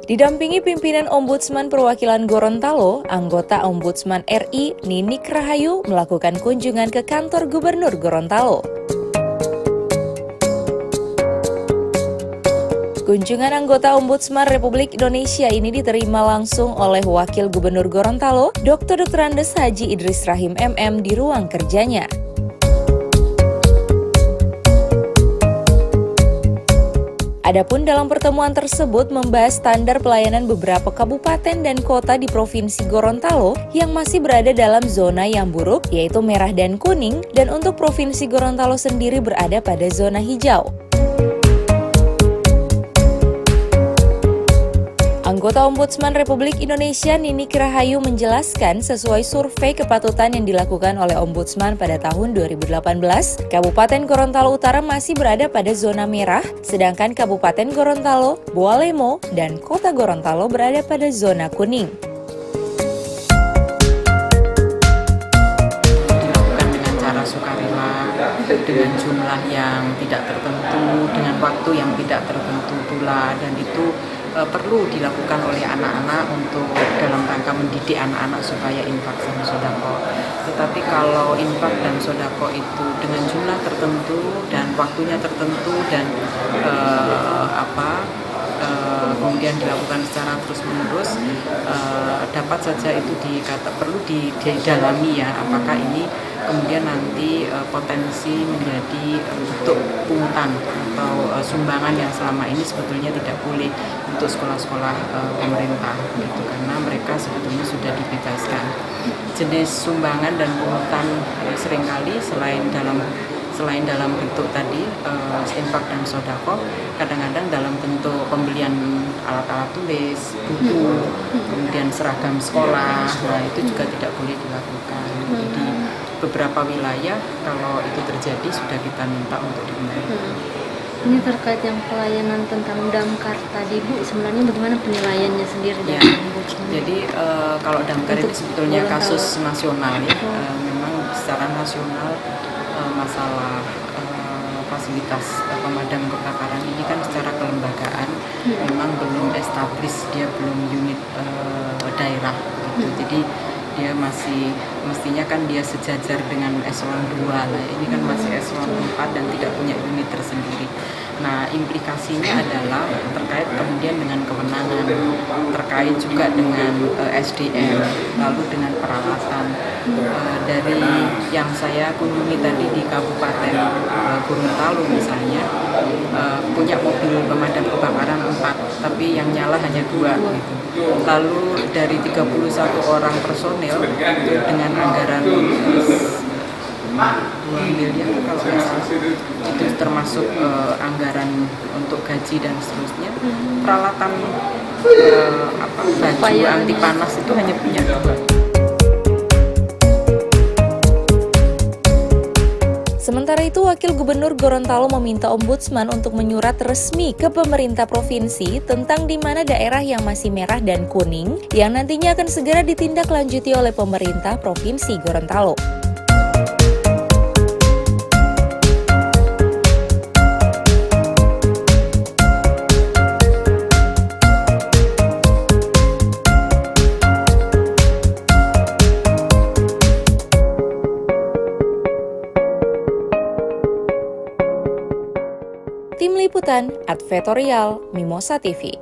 Didampingi pimpinan Ombudsman Perwakilan Gorontalo, anggota Ombudsman RI Ninik Rahayu melakukan kunjungan ke kantor Gubernur Gorontalo. Kunjungan anggota Ombudsman Republik Indonesia ini diterima langsung oleh Wakil Gubernur Gorontalo, Dr. Andes Haji Idris Rahim MM di ruang kerjanya. Adapun dalam pertemuan tersebut membahas standar pelayanan beberapa kabupaten dan kota di Provinsi Gorontalo yang masih berada dalam zona yang buruk, yaitu merah dan kuning, dan untuk Provinsi Gorontalo sendiri berada pada zona hijau. Anggota Ombudsman Republik Indonesia Ninik Rahayu menjelaskan sesuai survei kepatutan yang dilakukan oleh Ombudsman pada tahun 2018, Kabupaten Gorontalo Utara masih berada pada zona merah, sedangkan Kabupaten Gorontalo, Bualemo, dan Kota Gorontalo berada pada zona kuning. Dilakukan dengan cara sukarela, dengan jumlah yang tidak tertentu, dengan waktu yang tidak tertentu pula, dan itu perlu dilakukan oleh anak-anak untuk dalam rangka mendidik anak-anak supaya infak dan sodako. Tetapi kalau infak dan sodako itu dengan jumlah tertentu dan waktunya tertentu dan kemudian dilakukan secara terus-menerus, dapat saja itu perlu didalami ya, apakah ini kemudian nanti potensi menjadi bentuk pungutan atau sumbangan yang selama ini sebetulnya tidak boleh untuk sekolah-sekolah pemerintah gitu, karena mereka sebetulnya sudah dibebaskan. Jenis sumbangan dan pungutan seringkali selain dalam bentuk tadi infak dan sodako, kadang-kadang dalam bentuk pembelian alat-alat tulis, buku, kemudian seragam sekolah, nah itu juga tidak boleh dilakukan. Jadi beberapa wilayah kalau itu terjadi sudah kita minta untuk dikembalikan. Ini terkait yang pelayanan tentang damkar tadi, Bu, sebenarnya bagaimana penilaiannya sendiri ya, dari Ombudsman? Jadi kalau damkar itu sebetulnya kasus nasional ya, memang secara nasional masalah fasilitas pemadam kebakaran ini kan secara kelembagaan memang belum established, dia belum unit daerah gitu. Jadi dia masih mestinya kan dia sejajar dengan eselon 2 lah. Ini kan masih eselon 4 dan tidak punya unit tersendiri. Nah, implikasinya adalah terkait kemudian dengan kewenangan, terkait juga dengan SDM, lalu dengan peralatan. Dari yang saya kunjungi tadi di Kabupaten Gorontalo misalnya, punya mobil pemadam kebakaran 4, tapi yang nyala hanya 2 gitu. Lalu dari 31 orang personel itu dengan anggaran 2 miliar kalau tidak salah, itu termasuk anggaran untuk gaji dan seterusnya. Peralatan baju anti panas itu hanya punya 2. Sementara itu, Wakil Gubernur Gorontalo meminta Ombudsman untuk menyurat resmi ke pemerintah provinsi tentang di mana daerah yang masih merah dan kuning yang nantinya akan segera ditindaklanjuti oleh pemerintah Provinsi Gorontalo. Tim Liputan, Advertorial, Mimosa TV.